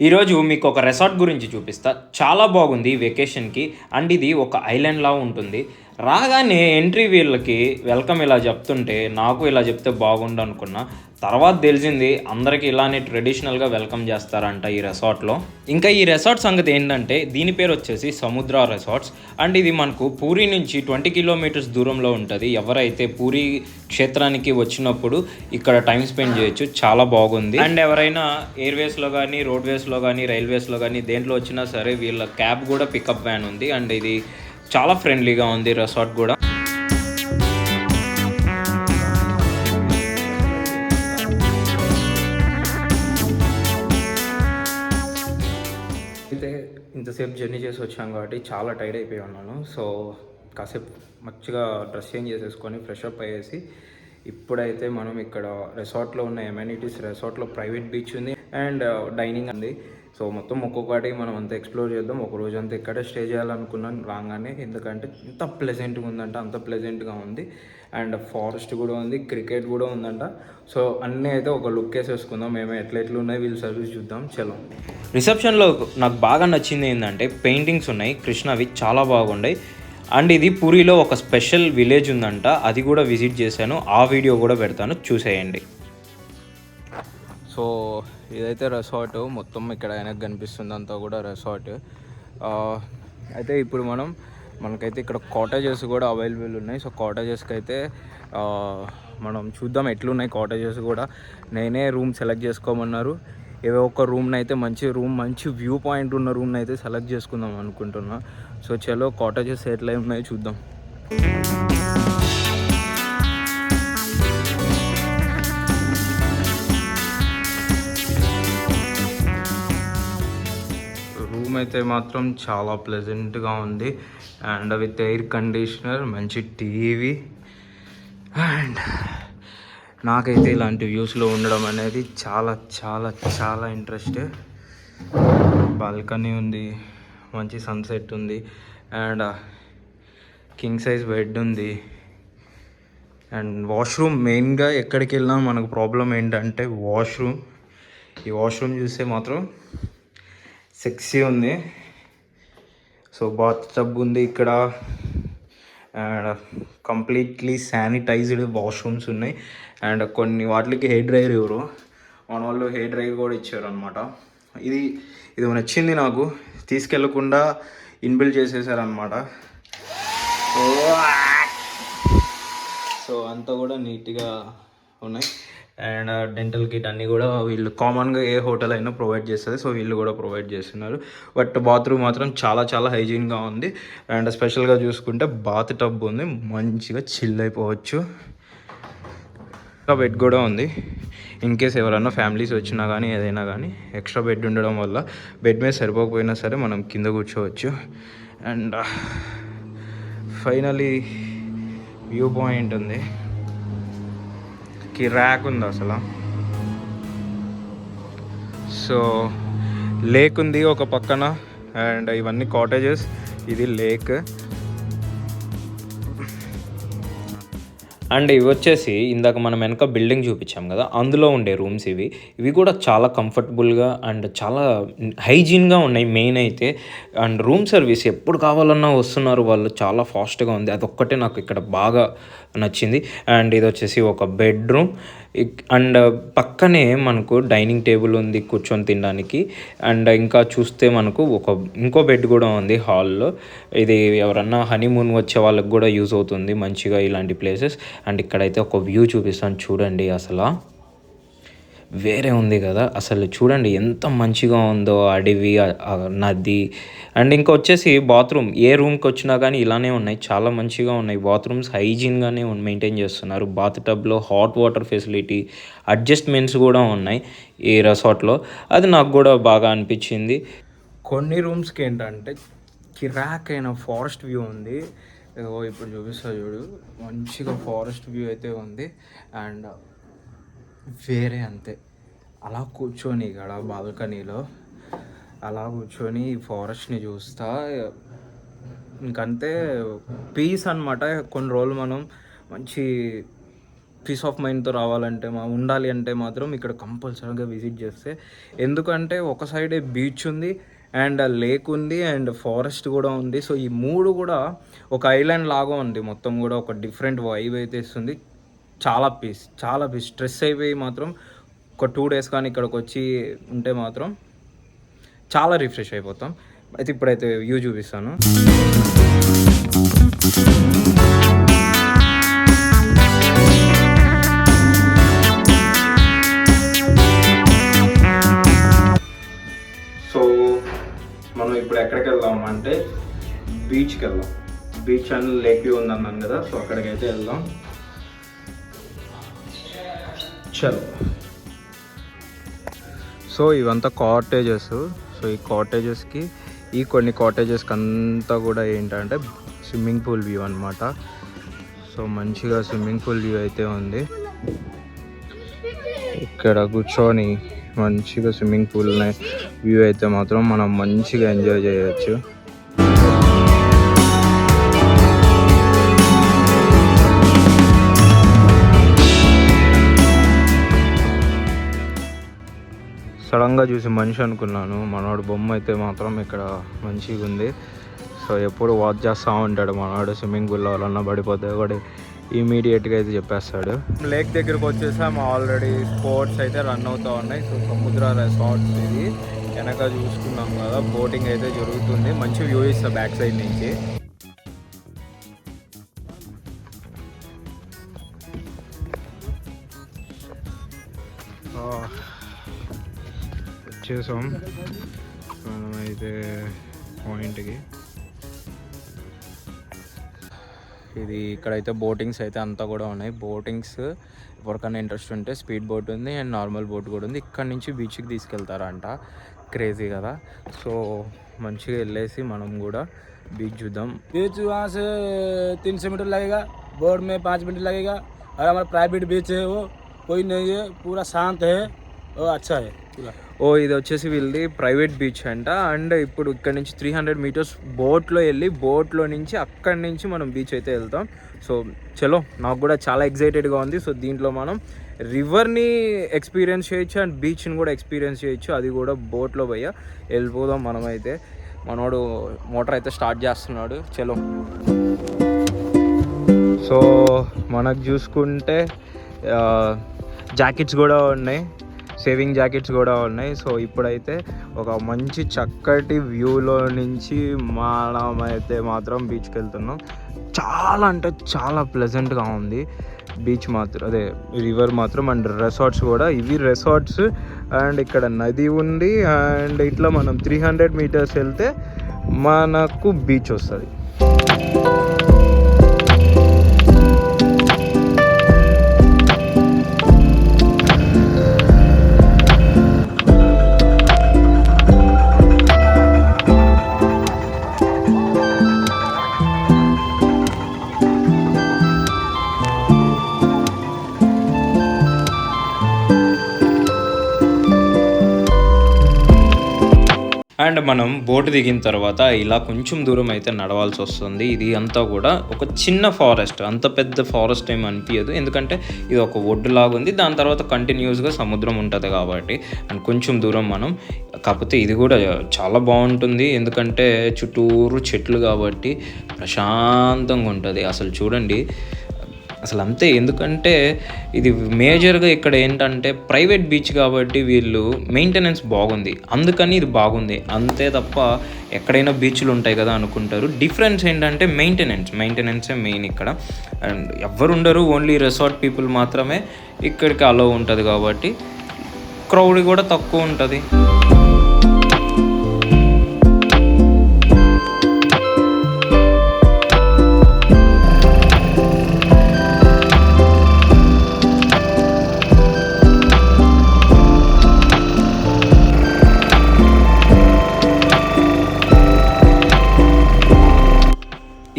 ఈరోజు మీకు ఒక రిసార్ట్ గురించి చూపిస్తా. చాలా బాగుంది వెకేషన్‌కి. అండ్ ఇది ఒక ఐలాండ్‌లా ఉంటుంది. రాగానే ఎంట్రీ వీళ్ళకి వెల్కమ్ ఇలా చెప్తుంటే, నాకు ఇలా చెప్తే బాగుండు అనుకున్నా. తర్వాత తెలిసింది అందరికి ఇలానే ట్రెడిషనల్‌గా వెల్కమ్ చేస్తారంట ఈ రిసార్ట్‌లో. ఇంకా ఈ రిసార్ట్ సంగతి ఏంటంటే, దీని పేరు వచ్చేసి సముద్ర రిసార్ట్స్. అండ్ ఇది మనకు పూరి నుంచి 20 కిలోమీటర్స్ దూరంలో ఉంటుంది. ఎవరైతే పూరి క్షేత్రానికి వచ్చినప్పుడు ఇక్కడ టైం స్పెండ్ చేయొచ్చు. చాలా బాగుంది. అండ్ ఎవరైనా ఎయిర్వేస్లో కానీ, రోడ్వేస్లో కానీ, రైల్వేస్లో కానీ దేంట్లో వచ్చినా సరే వీళ్ళ క్యాబ్ కూడా పికప్ వ్యాన్ ఉంది. అండ్ ఇది చాలా ఫ్రెండ్లీగా ఉంది రిసార్ట్ కూడా. అయితే ఇంతసేపు జర్నీ చేసి వచ్చాం కాబట్టి చాలా టైర్డ్ అయిపోయి ఉన్నాను. సో కాసేపు మంచిగా డ్రెస్ చేంజ్ చేసేసుకొని ఫ్రెష్ అప్ అయ్యేసి ఇప్పుడైతే మనం ఇక్కడ రిసార్ట్లో ఉన్న ఎమ్యూనిటీస్, రిసార్ట్లో ప్రైవేట్ బీచ్ ఉంది అండ్ డైనింగ్ ఉంది. సో మొత్తం ఒక్కొక్కటి మనం అంతా ఎక్స్ప్లోర్ చేద్దాం. ఒక రోజు అంతా ఇక్కడే స్టే చేయాలనుకున్నాను రాగానే, ఎందుకంటే ఇంత ప్లెజెంట్గా ఉందంట, అంత ప్లెజెంట్గా ఉంది. అండ్ ఫారెస్ట్ కూడా ఉంది, క్రికెట్ కూడా ఉందంట. సో అన్నీ అయితే ఒక లుక్ వేసేసుకుందాం. మేము ఎట్లా ఉన్నాయి వీళ్ళు సర్వీస్ చూద్దాం. చలో. రిసెప్షన్లో నాకు బాగా నచ్చింది ఏంటంటే పెయింటింగ్స్ ఉన్నాయి కృష్ణవి, చాలా బాగున్నాయి. అండ్ ఇది పూరిలో ఒక స్పెషల్ విలేజ్ ఉందంట, అది కూడా విజిట్ చేశాను. ఆ వీడియో కూడా పెడతాను, చూసేయండి. సో ఇదైతే రిసార్ట్, మొత్తం ఇక్కడ వెనక్కి కనిపిస్తుంది అంతా కూడా రిసార్ట్. అయితే ఇప్పుడు మనకైతే ఇక్కడ కాటేజెస్ కూడా అవైలబుల్ ఉన్నాయి. సో కాటేజెస్కి అయితే మనం చూద్దాం ఎట్లున్నాయి కాటేజెస్ కూడా. నేనే రూమ్ సెలెక్ట్ చేసుకోమన్నారు. ఏవో ఒక రూమ్ని అయితే మంచి వ్యూ పాయింట్ ఉన్న రూమ్ని అయితే సెలెక్ట్ చేసుకుందాం అనుకుంటున్నా. సో చలో కాటేజెస్ ఎట్లా ఉన్నాయో చూద్దాం. రూమ్ అయితే మాత్రం చాలా ప్లెజెంట్గా ఉంది అండ్ విత్ ఎయిర్ కండిషనర్, మంచి టీవీ. అండ్ నాకైతే ఇలాంటి వ్యూస్లో ఉండడం అనేది చాలా చాలా చాలా ఇంట్రెస్ట్. బాల్కనీ ఉంది, మంచి సన్సెట్ ఉంది అండ్ కింగ్ సైజ్ బెడ్ ఉంది. అండ్ వాష్రూమ్, మెయిన్గా ఎక్కడికి వెళ్ళినా మనకు ప్రాబ్లం ఏంటంటే వాష్రూమ్. ఈ వాష్రూమ్ చూస్తే మాత్రం సెక్సీ ఉంది. సో బాత్ టబ్ ఉంది ఇక్కడ అండ్ కంప్లీట్లీ శానిటైజ్డ్ వాష్రూమ్స్ ఉన్నాయి. అండ్ కొన్ని వాటికి హెయిర్ డ్రైయర్ ఎవరు మన వాళ్ళు హెయిర్ డ్రైయర్ కూడా ఇచ్చారు అనమాట. ఇది నచ్చింది నాకు, తీసుకెళ్లకుండా ఇన్బిల్డ్ చేసేసారనమాట. సో అంతా కూడా నీట్గా ఉన్నాయి. అండ్ డెంటల్ కిట్ అన్నీ కూడా వీళ్ళు కామన్గా ఏ హోటల్ అయినా ప్రొవైడ్ చేస్తుంది. సో వీళ్ళు కూడా ప్రొవైడ్ చేస్తున్నారు. బట్ బాత్రూమ్ మాత్రం చాలా చాలా హైజీన్గా ఉంది. అండ్ స్పెషల్గా చూసుకుంటే బాత్ టబ్ ఉంది, మంచిగా చిల్ అయిపోవచ్చు. బెడ్ కూడా ఉంది. ఇన్ కేస్ ఎవరైనా ఫ్యామిలీస్ వచ్చినా కానీ ఏదైనా కానీ ఎక్స్ట్రా బెడ్ ఉండడం వల్ల బెడ్ మీద సరిపోకపోయినా సరే మనం కింద కూర్చోవచ్చు. అండ్ ఫైనలీ వ్యూ పాయింట్ ఉంది, కిరాక్ ఉంది అసలు. సో లేక్ ఉంది ఒక పక్కన అండ్ ఇవన్నీ కాటేజెస్, ఇది లేక్. అండ్ ఇవి వచ్చేసి ఇందాక మనం వెనక బిల్డింగ్ చూపించాం కదా, అందులో ఉండే రూమ్స్ ఇవి కూడా చాలా కంఫర్టబుల్గా అండ్ చాలా హైజీన్గా ఉన్నాయి మెయిన్ అయితే. అండ్ రూమ్ సర్వీస్ ఎప్పుడు కావాలన్నా వస్తున్నారు వాళ్ళు, చాలా ఫాస్ట్గా ఉంది. అదొక్కటే నాకు ఇక్కడ బాగా నచ్చింది. అండ్ ఇది వచ్చేసి ఒక బెడ్రూమ్ అండ్ పక్కనే మనకు డైనింగ్ టేబుల్ ఉంది కూర్చొని తినడానికి. అండ్ ఇంకా చూస్తే మనకు ఇంకో బెడ్ కూడా ఉంది హాల్లో. ఇది ఎవరన్నా హనీమూన్ వచ్చే వాళ్ళకి కూడా యూజ్ అవుతుంది మంచిగా ఇలాంటి ప్లేసెస్. అండ్ ఇక్కడైతే ఒక వ్యూ చూపిస్తాను చూడండి, అసలు వేరే ఉంది కదా. అసలు చూడండి ఎంత మంచిగా ఉందో, అడవి, నది. అండ్ ఇంకా వచ్చేసి బాత్రూమ్, ఏ రూమ్కి వచ్చినా కానీ ఇలానే ఉన్నాయి, చాలా మంచిగా ఉన్నాయి బాత్రూమ్స్, హైజీన్గానే మెయింటైన్ చేస్తున్నారు. బాత్ టబ్లో హాట్ వాటర్ ఫెసిలిటీ, అడ్జస్ట్మెంట్స్ కూడా ఉన్నాయి ఈ రిసార్ట్లో. అది నాకు కూడా బాగా అనిపించింది. కొన్ని రూమ్స్కి ఏంటంటే కిరాక్ అయిన ఫారెస్ట్ వ్యూ ఉంది. ఇప్పుడు చూపిస్తా చూడు, మంచిగా ఫారెస్ట్ వ్యూ అయితే ఉంది. అండ్ వేరే అంతే, అలా కూర్చొని ఇక్కడ బాల్కనీలో అలా కూర్చొని ఫారెస్ట్ని చూస్తా, ఇంకంతే పీస్ అనమాట. కొన్ని రోజులు మనం మంచి పీస్ ఆఫ్ మైండ్తో రావాలంటే ఉండాలి అంటే మాత్రం ఇక్కడ కంపల్సరీగా విజిట్ చేస్తే, ఎందుకంటే ఒక సైడే బీచ్ ఉంది అండ్ లేక్ ఉంది అండ్ ఫారెస్ట్ కూడా ఉంది. సో ఈ మూడు కూడా ఒక ఐలాండ్ లాగా ఉంది, మొత్తం కూడా ఒక డిఫరెంట్ వైబ్ అయితే ఇస్తుంది. చాలా పీస్ స్ట్రెస్ అయిపోయి మాత్రం ఒక 2 days కానీ ఇక్కడికి వచ్చి ఉంటే మాత్రం చాలా రిఫ్రెష్ అయిపోతాం. అయితే ఇప్పుడైతే వ్యూ చూపిస్తాను. సో మనం ఇప్పుడు ఎక్కడికి వెళ్దాం అంటే బీచ్కి వెళ్దాం. బీచ్ అండ్ లేక్ వ్యూ ఉందన్నాను కదా, సో అక్కడికైతే వెళ్దాం. చలో. సో ఇవంతా కాటేజెస్. సో ఈ కాటేజెస్కి కొన్ని కాటేజెస్కి అంతా కూడా ఏంటంటే స్విమ్మింగ్ పూల్ వ్యూ అనమాట. సో మంచిగా స్విమ్మింగ్ పూల్ వ్యూ అయితే ఉంది. ఇక్కడ కూర్చొని మంచిగా స్విమ్మింగ్ పూల్ వ్యూ అయితే మాత్రం మనం మంచిగా ఎంజాయ్ చేయొచ్చు. సడన్గా చూసి మనిషి అనుకున్నాను, మనవాడు బొమ్మ అయితే మాత్రం ఇక్కడ మంచిగా ఉంది. సో ఎప్పుడు వాచ్ చేస్తూ ఉంటాడు మనవాడు, స్విమ్మింగ్ పూల్లో వాళ్ళన్నా పడిపోతే కూడా ఇమీడియట్గా అయితే చెప్పేస్తాడు. లేక్ దగ్గరకు వచ్చేసాం ఆల్రెడీ. స్పోర్ట్స్ అయితే రన్ అవుతూ ఉన్నాయి. సో సముద్ర రెసార్ట్స్ ఇది వెనక చూసుకున్నాం కదా, బోటింగ్ అయితే జరుగుతుంది. మంచి వ్యూ ఇస్తా బ్యాక్ సైడ్ నుంచి. వచ్చేసాం మనమైతే పాయింట్కి. ఇది ఇక్కడైతే బోటింగ్స్ అయితే అంతా కూడా ఉన్నాయి. బోటింగ్స్ ఎవరికైనా ఇంట్రెస్ట్ ఉంటే స్పీడ్ బోట్ ఉంది అండ్ నార్మల్ బోట్ కూడా ఉంది. ఇక్కడ నుంచి బీచ్కి తీసుకెళ్తారంట. క్రేజీ కదా. సో మంచిగా వెళ్ళేసి మనం కూడా बीच जुदम बीच वहाँ से 300 मीटर लगेगा, बोर्ड में 5 मिनट लगेगा। और हमारा प्राइवेट बीच है, वो कोई नहीं है, पूरा शांत है और अच्छा है पूरा। ఓ ఇది వచ్చేసి వీళ్ళది ప్రైవేట్ బీచ్ అంట. అండ్ ఇప్పుడు ఇక్కడ నుంచి 300 meters బోట్లో వెళ్ళి బోట్లో నుంచి అక్కడి నుంచి మనం బీచ్ అయితే వెళ్తాం. సో చలో, నాకు కూడా చాలా ఎక్సైటెడ్గా ఉంది. సో దీంట్లో మనం రివర్ని ఎక్స్పీరియన్స్ చేయొచ్చు అండ్ బీచ్ని కూడా ఎక్స్పీరియన్స్ చేయొచ్చు. అది కూడా బోట్లో పోయి వెళ్ళిపోదాం మనమైతే. మనోడు మోటార్ అయితే స్టార్ట్ చేస్తున్నాడు. చలో. సో మనకు చూసుకుంటే జాకెట్స్ కూడా ఉన్నాయి, సేవింగ్ జాకెట్స్ కూడా ఉన్నాయి. సో ఇప్పుడైతే ఒక మంచి చక్కటి వ్యూలో నుంచి మనమైతే మాత్రం బీచ్కి వెళ్తున్నాం. చాలా అంటే చాలా ప్లెజెంట్గా ఉంది బీచ్ మాత్రం, అదే రివర్ మాత్రం. అండ్ రెసార్ట్స్ కూడా, ఇవి రెసార్ట్స్. అండ్ ఇక్కడ నది ఉంది. అండ్ ఇట్లా మనం 300 meters వెళ్తే మనకు బీచ్ వస్తుంది. అండ్ మనం బోట్ దిగిన తర్వాత ఇలా కొంచెం దూరం అయితే నడవాల్సి వస్తుంది. ఇది అంతా కూడా ఒక చిన్న ఫారెస్ట్, అంత పెద్ద ఫారెస్ట్ ఏమి అనిపించదు, ఎందుకంటే ఇది ఒక ఒడ్డులాగా ఉంది. దాని తర్వాత కంటిన్యూస్గా సముద్రం ఉంటుంది కాబట్టి. అండ్ కొంచెం దూరం మనం, కాకపోతే ఇది కూడా చాలా బాగుంటుంది ఎందుకంటే చుట్టూరు చెట్లు కాబట్టి ప్రశాంతంగా ఉంటుంది. అసలు చూడండి, అసలు అంతే. ఎందుకంటే ఇది మేజర్గా ఇక్కడ ఏంటంటే ప్రైవేట్ బీచ్ కాబట్టి వీళ్ళు మెయింటెనెన్స్ బాగుంది, అందుకని ఇది బాగుంది అంతే తప్ప ఎక్కడైనా బీచ్లు ఉంటాయి కదా అనుకుంటారు. డిఫరెన్స్ ఏంటంటే మెయింటెనెన్సే మెయిన్ ఇక్కడ. అండ్ ఎవ్వరు ఉండరు, ఓన్లీ రిసార్ట్ పీపుల్ మాత్రమే ఇక్కడికి అలో ఉంటుంది కాబట్టి క్రౌడ్ కూడా తక్కువ ఉంటుంది.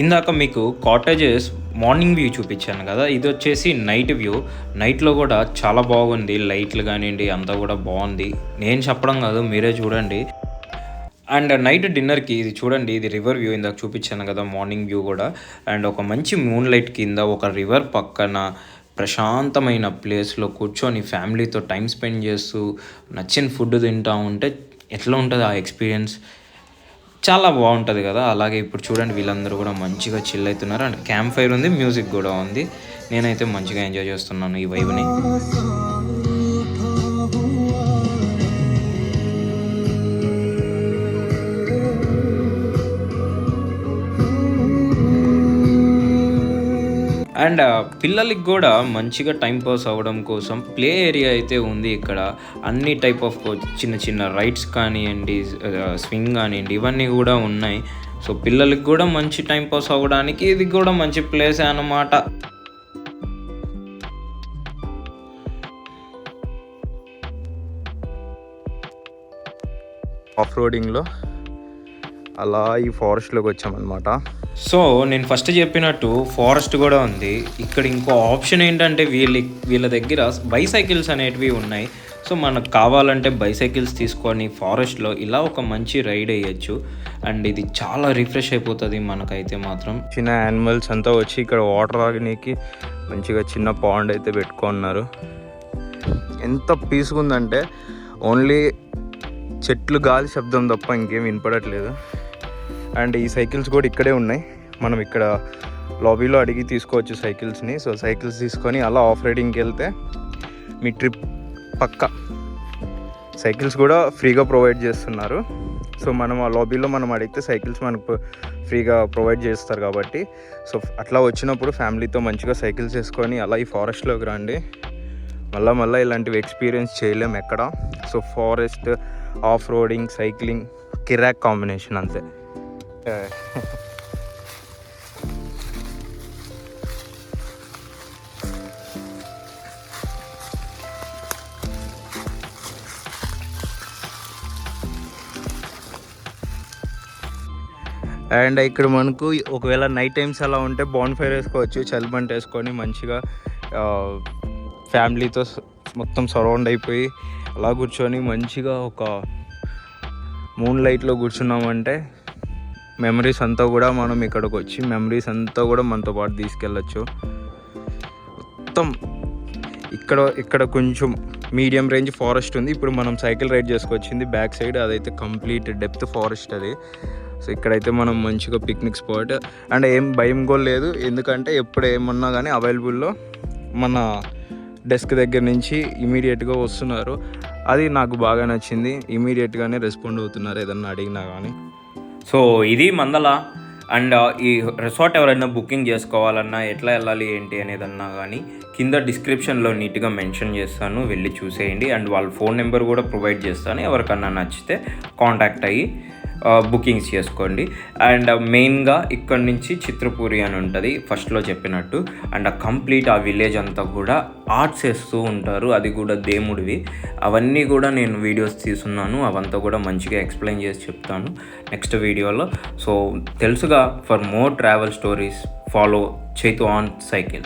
ఇందాక మీకు కాటేజెస్ మార్నింగ్ వ్యూ చూపించాను కదా, ఇది వచ్చేసి నైట్ వ్యూ. నైట్లో కూడా చాలా బాగుంది, లైట్లు కానివ్వండి అంతా కూడా బాగుంది. నేను చెప్పడం కాదు, మీరే చూడండి. అండ్ నైట్ డిన్నర్కి ఇది చూడండి, ఇది రివర్ వ్యూ. ఇందాక చూపించాను కదా మార్నింగ్ వ్యూ కూడా. అండ్ ఒక మంచి మూన్ లైట్ కింద ఒక రివర్ పక్కన ప్రశాంతమైన ప్లేస్లో కూర్చొని ఫ్యామిలీతో టైం స్పెండ్ చేస్తూ నచ్చిన ఫుడ్ తింటూ ఉంటే ఎట్లా ఉంటుంది ఆ ఎక్స్పీరియన్స్, చాలా బాగుంటుంది కదా. అలాగే ఇప్పుడు చూడండి వీళ్ళందరూ కూడా మంచిగా చిల్ అవుతున్నారు అండ్ క్యాంప్ ఫైర్ ఉంది, మ్యూజిక్ కూడా ఉంది. నేనైతే మంచిగా ఎంజాయ్ చేస్తున్నాను ఈ వైబ్ని. అండ్ పిల్లలకి కూడా మంచిగా టైం పాస్ అవ్వడం కోసం ప్లే ఏరియా అయితే ఉంది ఇక్కడ. అన్ని టైప్ ఆఫ్ చిన్న చిన్న రైడ్స్ కానివ్వండి, స్వింగ్ కానివ్వండి, ఇవన్నీ కూడా ఉన్నాయి. సో పిల్లలకి కూడా మంచి టైం పాస్ అవ్వడానికి ఇది కూడా మంచి ప్లేస్ అన్నమాట. ఆఫ్ రోడింగ్లో అలా ఈ ఫారెస్ట్లోకి వచ్చామన్నమాట. సో నేను ఫస్ట్ చెప్పినట్టు ఫారెస్ట్ కూడా ఉంది ఇక్కడ. ఇంకో ఆప్షన్ ఏంటంటే వీళ్ళ దగ్గర బైసైకిల్స్ అనేటివి ఉన్నాయి. సో మనకు కావాలంటే బైసైకిల్స్ తీసుకొని ఫారెస్ట్లో ఇలా ఒక మంచి రైడ్ వేయచ్చు. అండ్ ఇది చాలా రిఫ్రెష్ అయిపోతుంది మనకైతే మాత్రం. చిన్న యానిమల్స్ అంతా వచ్చి ఇక్కడ వాటర్ తాగడానికి మంచిగా చిన్న పాండ్ అయితే పెట్టుకున్నారు. ఎంత పీస్గా ఉందంటే ఓన్లీ చెట్లు గాలి శబ్దం తప్ప ఇంకేం వినపడట్లేదు. అండ్ ఈ సైకిల్స్ కూడా ఇక్కడే ఉన్నాయి. మనం ఇక్కడ లాబీలో అడిగి తీసుకోవచ్చు సైకిల్స్ని. సో సైకిల్స్ తీసుకొని అలా ఆఫ్ రైడింగ్కి వెళ్తే మీ ట్రిప్ పక్కా. సైకిల్స్ కూడా ఫ్రీగా ప్రొవైడ్ చేస్తున్నారు. సో మనం ఆ లాబీలో మనం అడిగితే సైకిల్స్ మనకు ఫ్రీగా ప్రొవైడ్ చేస్తారు కాబట్టి, సో అట్లా వచ్చినప్పుడు ఫ్యామిలీతో మంచిగా సైకిల్స్ వేసుకొని అలా ఈ ఫారెస్ట్లోకి రండి. మళ్ళీ ఇలాంటివి ఎక్స్పీరియన్స్ చేయలేము ఎక్కడ. So forest, off roading, cycling కిరాక్ కాంబినేషన్ అంతే. అండ్ ఇక్కడ మనకు ఒకవేళ నైట్ టైమ్స్ అలా ఉంటే బాన్ ఫైర్ వేసుకోవచ్చు, చలిమంట వేసుకొని మంచిగా ఫ్యామిలీతో మొత్తం సరౌండ్ అయిపోయి అలా కూర్చొని మంచిగా ఒక మూన్ లైట్లో కూర్చున్నామంటే మెమరీస్ అంతా కూడా మనం ఇక్కడికి వచ్చి మెమరీస్ అంతా కూడా మనతో పాటు తీసుకెళ్ళచ్చు. మొత్తం ఇక్కడ కొంచెం మీడియం రేంజ్ ఫారెస్ట్ ఉంది. ఇప్పుడు మనం సైకిల్ రైడ్ చేసుకొచ్చింది బ్యాక్ సైడ్, అదైతే కంప్లీట్ డెప్త్ ఫారెస్ట్ అది. సో ఇక్కడైతే మనం మంచిగా పిక్నిక్ స్పాట్. అండ్ ఏం భయం కూడా లేదు, ఎందుకంటే ఎప్పుడు ఏమన్నా కానీ అవైలబుల్లో మన డెస్క్ దగ్గర నుంచి ఇమీడియట్గా వస్తున్నారు. అది నాకు బాగా నచ్చింది, ఇమీడియట్గానే రెస్పాండ్ అవుతున్నారు ఏదన్నా అడిగినా కానీ. సో ఇది మందల. అండ్ ఈ రిసార్ట్ ఎవరైనా బుకింగ్ చేసుకోవాలన్నా ఎట్లా వెళ్ళాలి ఏంటి అనేదన్నా కానీ కింద డిస్క్రిప్షన్లో నీట్గా మెన్షన్ చేస్తాను, వెళ్ళి చూసేయండి. అండ్ వాళ్ళ ఫోన్ నెంబర్ కూడా ప్రొవైడ్ చేస్తాను, ఎవరికన్నా నచ్చితే కాంటాక్ట్ అయ్యి బుకింగ్స్ చేసుకోండి. అండ్ మెయిన్గా ఇక్కడ నుంచి చిత్రపూరి అని ఉంటుంది ఫస్ట్లో చెప్పినట్టు. అండ్ కంప్లీట్ ఆ విలేజ్ అంతా కూడా ఆర్ట్స్ వేస్తూ ఉంటారు, అది కూడా దేవుడివి. అవన్నీ కూడా నేను వీడియోస్ తీసున్నాను, అవంతా కూడా మంచిగా ఎక్స్ప్లెయిన్ చేసి చెప్తాను నెక్స్ట్ వీడియోలో. సో తెలుసుగా, for more travel stories follow Chaitu on cycle.